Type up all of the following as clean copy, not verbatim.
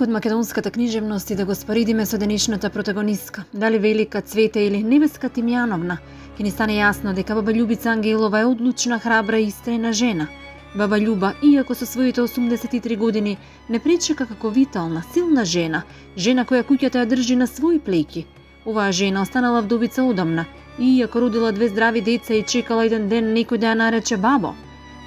од македонската книжевност и да го споредиме со денешната протагонистка, дали Велика Цвета или Невеска Тимјановна, ќе ни стане јасно дека баба Љубица Ангелова е одлучна, храбра и истрена жена. Баба Љуба, иако со своите 83 години, не пречека како витална, силна жена, жена која куќата ја држи на своји плеќи. Оваа жена останала вдовица одамна, иако родила 2 здрави деца и чекала еден ден некој да ја нарече бабо.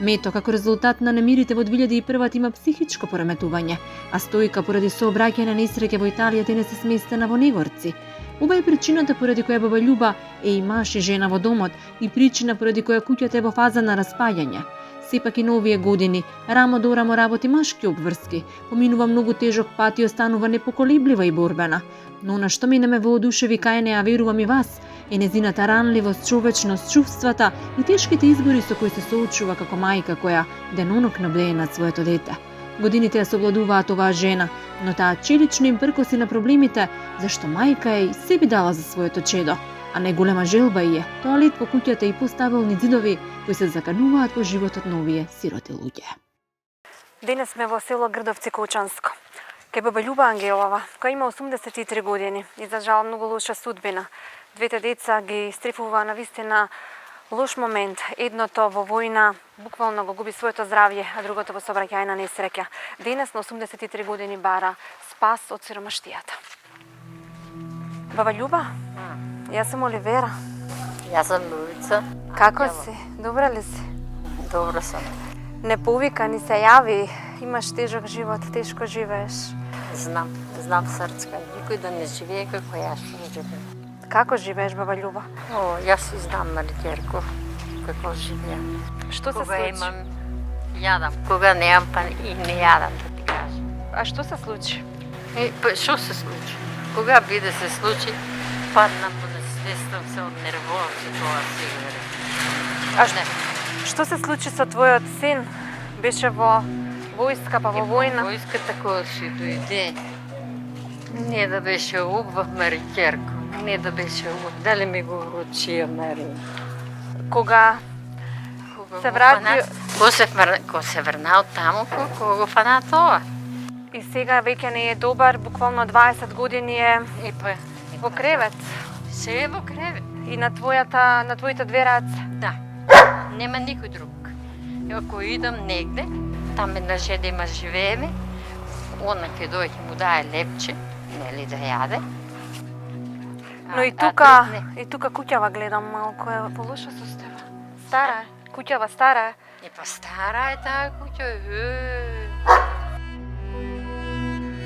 Мето, како резултат на немирите во 2001 има психичко пореметување, а Стојка поради сообраќајна несреќа во Италија денес е сместена во Негорци. Ова е причината поради која баба Љуба е и маж и жена во домот и причина поради која куќата е во фаза на распаѓање. Сепак и на овие години, рамо до рамо работи машки обврски, поминува многу тежок пат и останува непоколеблива и борбена. Но на што мене ме воодушеви кај неа, верувам и вас, е незината ранливост, човечност, чувствата и тешките избори со кои се соочува како мајка која денонокно блее над своето дете. Годините ја совладуваат оваа жена, но таа челично им пркоси на проблемите, зашто мајка е и се би дала за своето чедо, а најголема желба е тоалет по куќата и поставилни ѕидови кои се закануваат во животот на овие сироти луѓе. Денес сме во село Грдовци Кочанско. Кај баба Љуба Ангелова, која има 83 години и за жал многу лоша судбина. Двете деца ги стрефува на вистина лош момент. Едното во војна буквално го губи своето здравје, а другото во сообраќајна несреќа. Денес на 83 години бара спас од сиромаштијата. Баба Љуба, јас сум Оливера. Јас сум Љубица. Како си? Добра ли си? Добро сум. Не повика, ни се јави. Имаш тежок живот, тешко живееш. Знам срцка. Никој да не живее како јас живеем. Како живееш, баба Љуба? О, јас и знам, Марикерко, како живеем. Што се Кога случи? имам, јадам. Кога немам, па и не јадам, да ти кажам. А што се случи? Што се случи? Кога биде се случи, паднам по несвестам се од нервози, тоа сигурно. А што се случи со твојот син? Беше во војска, па во војна? Војската кога си дојде, не да беше убав, Марикерко. Не да беше убав. Дали ми го вручија, Мари? Кога се врати... Ко се врна од таму, кога го фана тоа. И сега веќе не е добар, буквално 20 години е во кревет. Се е во кревет. И на твоите 2 раце. Да. Нема никој друг. Ако идам негде, там една жена живееме, она ќе дојде му дае лепче, нели да јаде. Но и тука куќава гледам малку е во лоша состојба. Стара е. Куќава стара е. Па стара е таа куќа.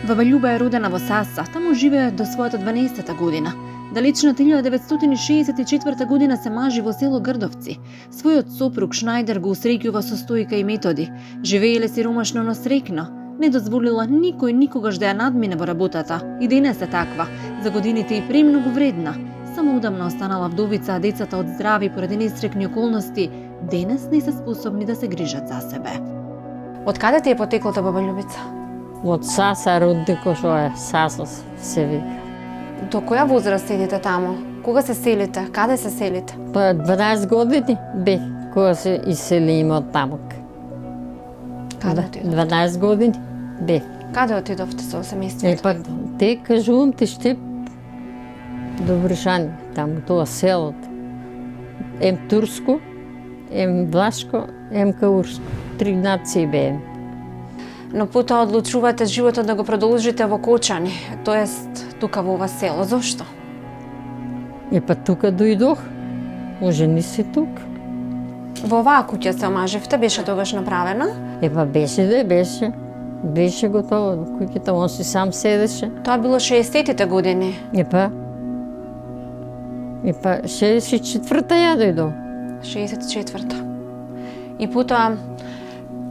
Баба Љуба е родена во Саса, таму живее до својата 12-та година. Далечната 1964 година се мажи во село Грдовци. Својот сопруг Шнајдер го усреќува со Стојка и Методи. Живееле сиромашно, но среќно. Не дозволила никој никогаш да ја надмине во работата. И денес е таква. За годините и премногу вредна. Само удамна останала вдовица, а децата од здрави поради несрекни околности денес не се способни да се грижат за себе. Од каде ти е потеклото, баба Љубица? Од Саса родико што е Саса се вика. До која возраст седите таму? Кога се селите? Каде се селите? Па 12 години бех кога се иселиме од таму. Каде отидовте? 12 години бех. Каде отидовте со семејството? Па те кажувам ти Штип до Бришани, таму тоа селото. Ем Турско, ем Влашко, ем Каурско. 3 нации беем. Но потоа одлучувате животот да го продолжите во Кочани, тоест тука во ова село. Зошто? Па тука дојдох. Ожени се тук. Во оваа куќа се омажевте, беше тогаш направена? Па беше да беше. Беше готово. Куќата он си сам седеше. Тоа било 60-тите години. Па 64-та ја дојдо. 64-та. И потоа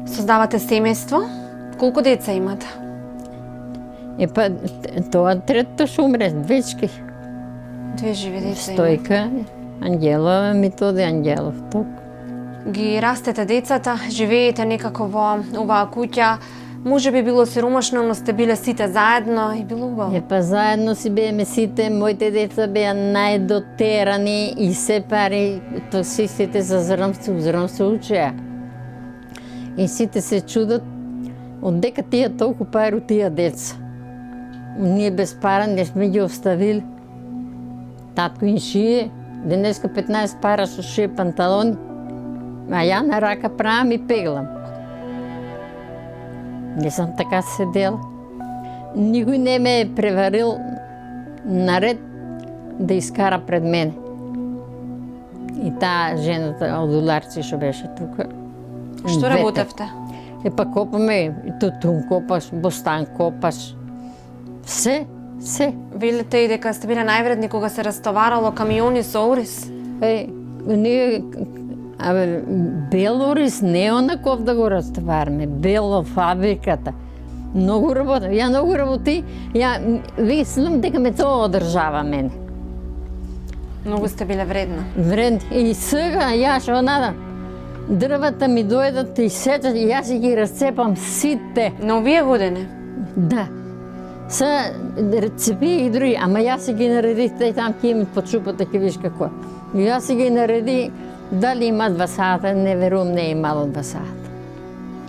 создавате семејство. Колку деца имате? Па тоа третото што умре, двечки. 2 живи деца имате. Стојка, Ангелова, Методи Ангелов, тук. Ги растете децата, живеете некако во оваа куќа. Може би било сиромашно, но сте биле сите заедно и било убаво. Па заедно си бееме сите, моите деца беа најдотерани и се пари, то сите за зрмство учеа. И сите се чудат од дека тие толку пари од тие деца. ние без пара не сме ги оставили. Татко им шие, денеска 15 пара ще шие панталони, а я на рака правам и пеглам. Не съм така седела. Никой не ме е преварил наред да изкара пред мене. И тая жената от Доларци ще беше тук. Што работевте? Па копаме, и тутун копаш, бостан копаш. Все. Велите и дека сте биле највредни кога се растоварало камиони со ориз? Ние, бел ориз не е онаков да го разтовараме, бело фабриката. Много работа. Ја много работи, мислам дека ме тоа одржава мене. Многу сте биле вредна. Вредни. И сега јас онада, дрвата ми дојдат и сечат и јас си ги разцепам сите. На овие години? Да. Са рецепи и други, ама јас си ги наредих, тъй там ки ми под шупата, ки виж какво. И јас си ги нареди, дали има 2 сата, не верувам, не е имало 2 сата.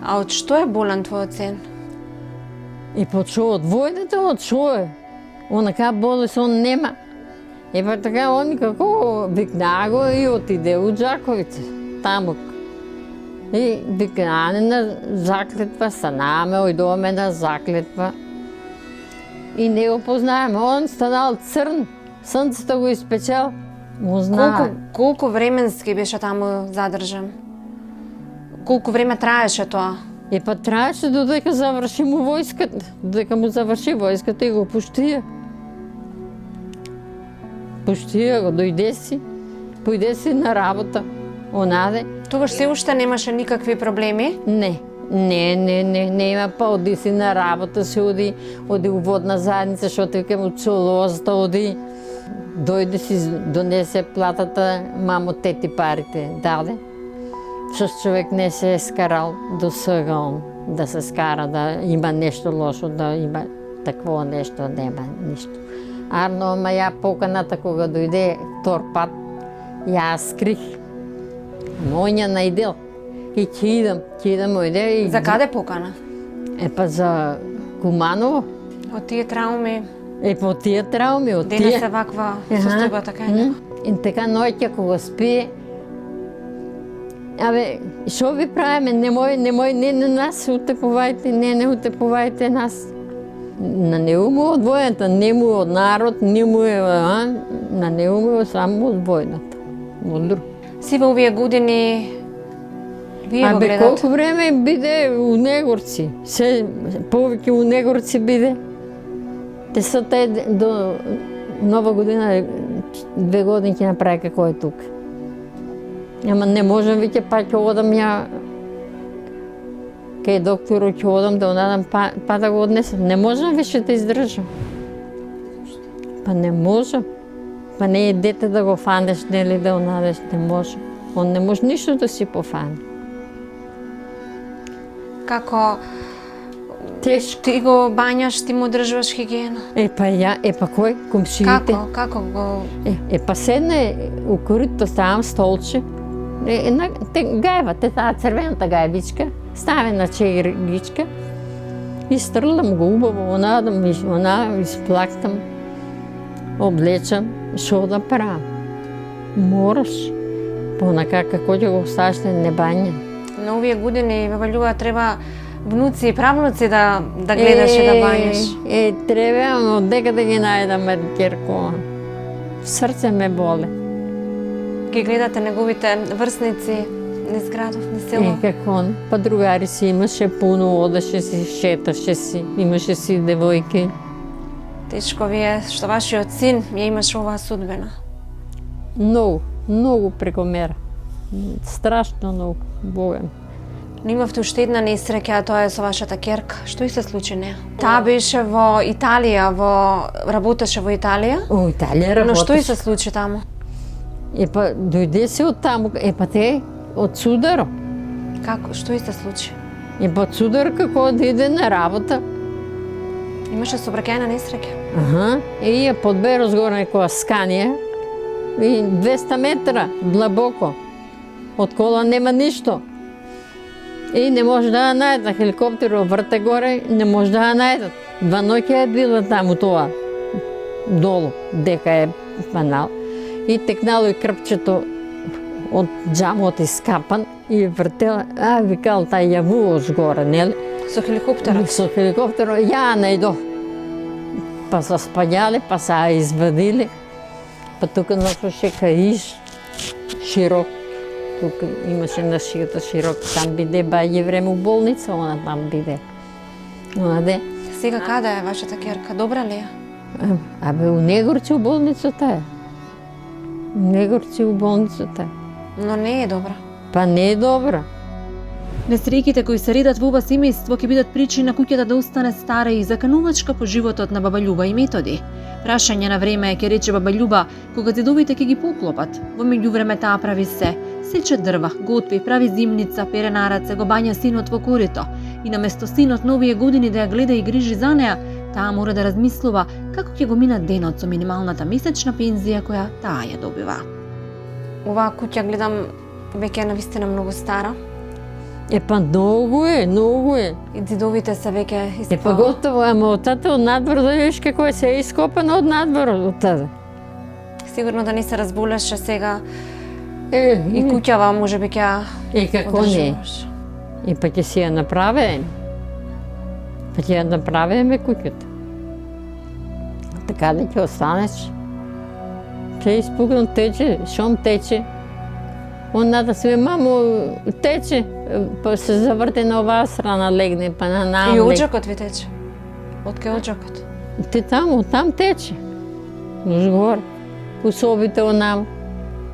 А од што е болен твојот син? И под шо од војната, од шо е? Онака болест он нема. И па така он како викна го и отиде у Джаковица, таму. И викнане на заклетва, станаме, ојдоме на заклетва. И не го познаеме. Он станал црн, сонцето го испечал. Му знае. Колку временски беше таму задржан? Колку време траеше тоа? И па траеше додека заврши му војската. Додека му заврши војската и го пуштија. Пуштија го, појде си на работа. Онаде. Тогаш се уште немаше никакви проблеми? Не има, па оди си на работа, си оди у водна заедница, защото викам от целозата оди. Дойде си, донесе платата, мамо, тети парите даде. С човек не се е скарал до сега да се скара, да има нещо лошо, да има такво нещо, нема нищо. Арно, ама я поканата, кога дойде втор пат, я скрих. Мојня најдел. И ќе идам, ојде и... За каде покана? Па за Куманово. Од тие трауми? По тие трауми, од тие. Денес е ваква состојба, така е? И така ноќа кога спие, шо ви правиме, немој, не на нас утепувајте, не утепувајте нас. На него му од војната, не му од народ, не му е, на него му е само од војната. Од друг. Си во овие години, вие го гледате? Колку време биде у Негорци, се повеќе у Негорци биде. Те са до Нова година 2 години ќе направи како е тук. Ама не можам веќе, па ќе одам ја кај доктору, ќе одам да одам па да го однесам. Не можам веќе да издржам. Па не можам. Па не е дете да го фанеш, нели да онадеш, не може. Он не може ништо да си пофане. Како ти го бањаш, ти му држуваш хигиена? Па кој? Комшиите? Како го... Па седне у корито, ставам столче. Гајва, таа црвената гајбичка, ставя на чегичка и стрлам го убаво, она изплактам, облечам, шо да правам. Мораш. Понака како ќе го оставиш не бања. На овие години, баба Љуба, треба внуци и правнуци да гледаш и да бањаш. Треба, ама дека да ги најдам керко. Срце ме боле. Ги гледате неговите врсници низ градов, низ село? Како? Па другари си имаше пуно, одеше си, шеташе си, имаше си девојки. Тешко ви е што вашиот син ја имаше оваа судбина. Многу прекомера. Страшно многу, Бога ми. Но имавте уште една несреќа, а тоа е со вашата ќерка. Што и се случи неа? Таа беше во Италија, работеше во Италија? Во Италија работеше. Но што и се случи таму? Па дојде се од таму, па те од Сударо. Како? Што и се случи? Па од Сударо како да иде на работа. Имаше сообраќајна несреќа? И ја подбе разгорна некоја Сканија и 200 метра длабоко. Од кола нема ништо. И не може да ја најдат. Хеликоптерот врте горе, не може да ја најдат. 2 ноќи е била таму тоа, долу, дека е панал. И текнало и крпчето од джамот искапан и вртела, викал, тај јавуваш горе, нели? Со хеликоптерот? Со хеликоптерот, ја најдох. Па се спаѓале, па се извадили. Па тука носеше каиш, широк. Тука имаше на шията широк. Там биде баје време у болница, она там биде. Онаде. Сега каде е вашата ќерка? Добра ли е? Абе, у Негорци у болницата е. У Негорци у болницата е. Но не е добра. Па не е добра. Несреќите кои се редат во ова семејство ќе бидат причина куќата да остане стара и заканувачка по животот на баба Љуба и Методи. Прашање на време ќе рече баба Љуба кога дедовите ќе ги поклопат. Во меѓувреме таа прави се. Сече дрва, готви, прави зимница, пере нараце, го бања синот во корито. И наместо синот на овие години да ја гледа и грижи за неа, таа мора да размислува како ќе го мина денот со минималната месечна пензија која таа ја добива. Оваа куќа гледам веќе е навистина многу стара. Па многу е, многу е. И дедовите се веќе Па готово, ама од тата од надвор да видиш како се е ископано од надвор од тата. Сигурно да не се разболеше сега. И куќава можеби ќе како не. И па ќе си ја направиме. Па ќе ја направиме куќата. Така да ќе останеш. Ќе испугнам тече, шом тече. Оната све мамо тече, па се заврте на оваа страна легне, па на нам. И оджакот ви тече? Отке оджакот? Те таму, там тече. Нош горе. По собите онам.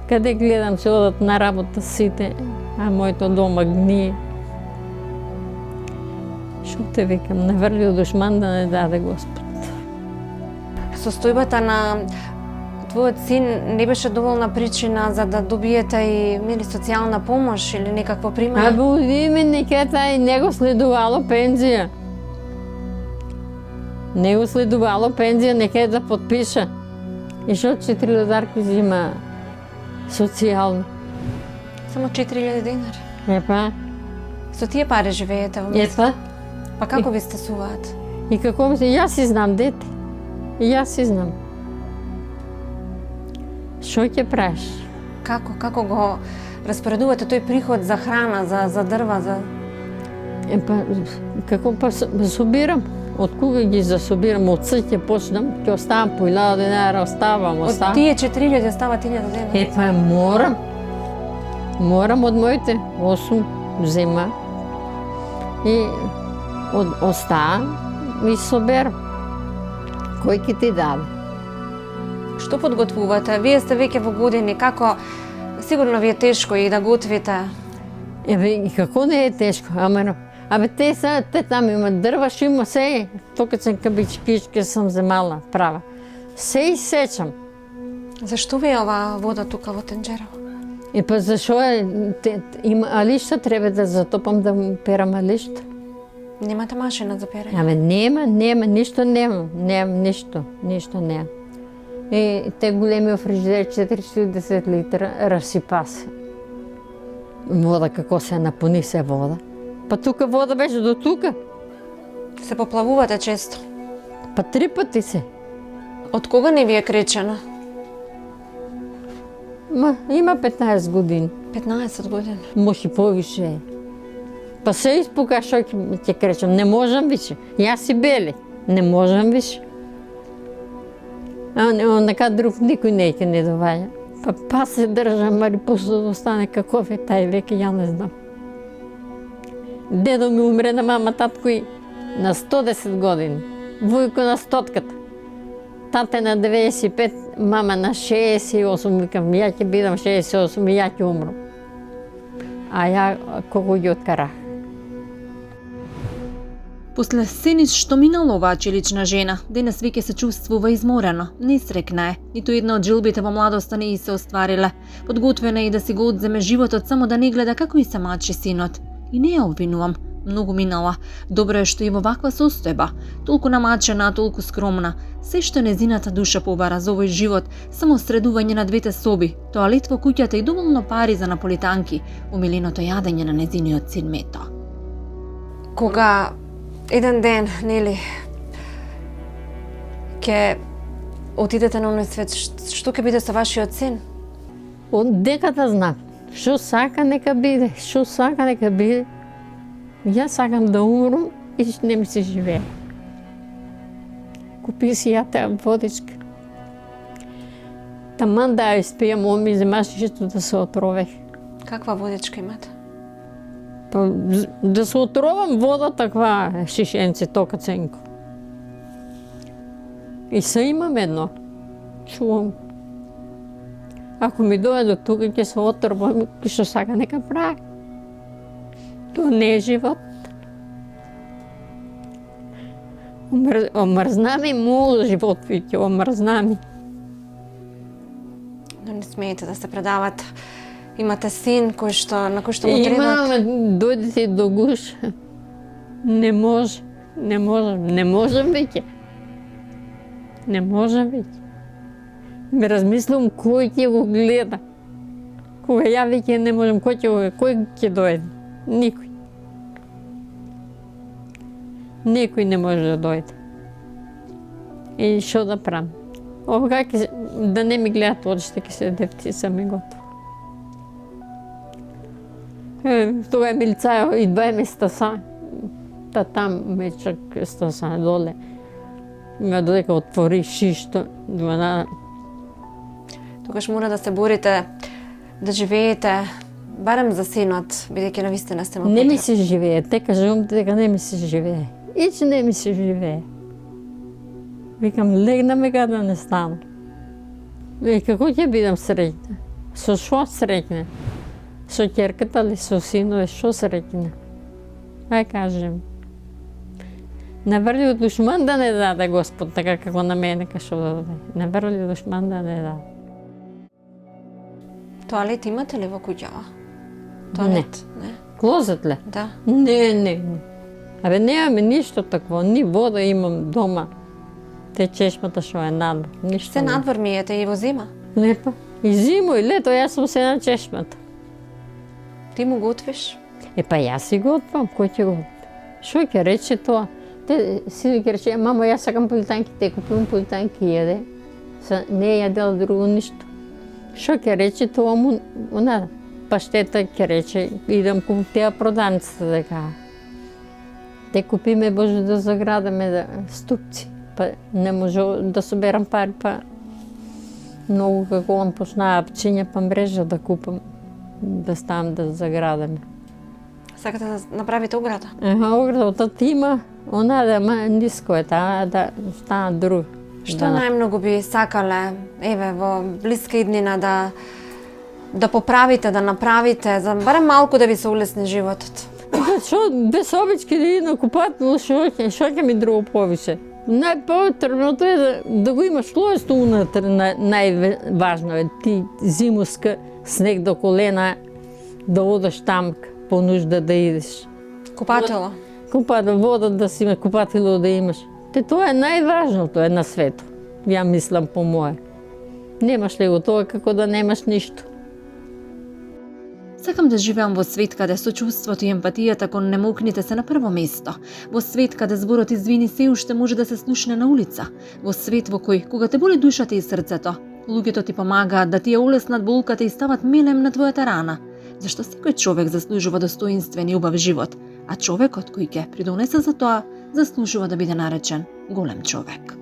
Каде гледам се одат на работа сите, а моето дома гние. Шо те викам, наврли од душман да не даде Господ. Состојбата на твојот син не беше доволна причина за да добиете и социјална помош или некакво примање? А во имениката и не го следувало пензија. Не го следувало пензија, нека да подпиша. И шо 4 лодарки зима социјално. Само 4000 денари? Епа. Со тие пари живеете во место? Епа. Па како ви стасуваат? И како ми се, јас си знам дете. И јас си знам. Шо ќе правиш? Како го распоредувате тој приход за храна, за дрва, за... Епа, како па собирам? Од кога ги засобирам, од сад ќе почнам, ќе оставам по 1000 денара, оставам. Од тие 4000 остават 1000 денара? Епа, морам. Морам од моите 8 зема. И оставам и соберам. Кој ќе ти даде? Што подготвувате? Вие сте веќе во години, како... Сигурно ви е тешко и да готвите. Еве, и како не е тешко, абе те там имат дрва, шо има се, токачен кабичкички сам земала права. Се и сечам. Зашто ви е оваа вода тука во тенџерава? И па зашо е, има алишта, треба да затопам да перам алишта. Немате машина за перење? Абе нема, ништо нема, ништо нема. И те големи фрижидери 410 литра разсипа се. Вода како се напуни се вода. Па тука вода беше до тука. Се поплавувате често? Па 3 пати се. Од кога не ви е кречено? Има 15 години. 15 години? Може повише. Па се испука шо ќе кречам. Не можам више. Јас си бели. Не можам више. Онака друг никој не доваѓа. Па се држам, али после да остане каков е тај веќе, ја не знам. Дедо ми умре на мама, татко и на 110 години. Војко на 100-ката. Тате на 95, мама на 68, викам, ја ќе бидам 68 и ја ќе умрам. А ја колку ги откарах. После сенис што минало оваа челична жена, денес веќе се чувствува изморена, несрекна е. Ниту една од жилбите во младоста не и се оствариле. Подготвена е и да си го одземе животот само да не гледа како и се мачи синот. И не ја обвинувам, многу минала. Добро е што и во ваква состојба, толку намачена, толку скромна. Се што незината душа побара за овој живот, само средување на двете соби, тоалет во куќата и доволно пари за наполитанки, умиленото јадење на незиниот син Мето. Кога еден ден, нели, Ке отидете на оној свет, што ќе биде со вашиот син? Дека да знам. Што сака нека биде, што сака нека биде. Јас сакам да умрам и не ми се живее. Купи си ја таа водичка. Таман да ја испијам, он ми земаш што да се отровех. Каква водичка имате? Па, да се отровам вода таква шишенце, тока ценко. И се имам едно. Чувам. Ако ми дојде до тука, ќе се отрбам, што сака нека прави. Тоа не е живот. Омрзна ми мојот живот, веќе омрзна ми. Но не смеете да се предавате. Имате син на кој што му треба. Имаме, дојдете до гуш. Не можам веќе. Не можам веќе. Ме размислам кој ќе го гледа. Кога ја веќе не можам, кој ќе дојде? Никој. Никој не може да дојде. И што да правам? Ова да не ми гледат очите, ќе се девти сами готово. Тога е милица и 2 места са. Та там мечак стаса доле. Ме додека отвори шишто, Тогаш мора да се борите, да живеете, барем за синот, бидејќи навистина сте му не ми се живее, те кажувам дека не ми се живее. Ич не ми се живее. Викам, легнаме каде да не станам. И како ќе бидам среќна? Со шо среќна? Со ќерката ли, со синове, шо среќна? Ај кажем. Наврли душман да не даде Господ, така како на мене што да даде. Наврли душман да не даде. Тоалет имате ли во куќава? Тоалет? Не. Клозет ли? Да. Не. Абе, немаме ништо такво, ни вода имам дома. Те чешмата што е надвор, ништо. Се надвор миете и во зима? Лепо. И зимо и лето, јас сум се на чешмата. Ти му готвиш? Па јас си готвам, кој ќе готви? Што ќе рече тоа? Те си ќе рече, мамо, јас сакам политанки, те купувам политанки и јаде. Не е јадела друго ништо. Што ќе рече тоа му, паштета ќе рече, идам купам теа проданицата дека. Те купиме Боже да заградаме ступци. Па не може да соберам пари, па многу како он почнаа пчиња па мрежа да купам, да ставам да заградаме. Сакате да направите ограда? Оградата има, она да ниско е таа, да стана друг. Што најмногу би сакале, еве, во блиска иднина да поправите, да направите, за барем малку да ви се улесни животот? Што без обички да идам купател, што ќе ми друго повише? Најпотребното е да го имаш лојсто унатре, најважно е. Ти зимуска, снег до колена, да одеш там по нужда да идеш. Купатело? Купател, вода да си има, купатело да имаш. Тоа е најважното на свето. Ја мислам по моје. Немаш ли го тоа како да немаш ништо. Сакам да живеам во свет каде сочувството и емпатијата кон немокните се на прво место. Во свет каде зборот извини се уште може да се слушне на улица. Во свет во кој, кога те боли душата и срцето, луѓето ти помагаат да ти ја улеснат болката и стават милем на твојата рана. Зашто секој човек заслужува достоинствен и убав живот, а човекот кој ќе придонесе за тоа, заслужува да биде наречен голем човек.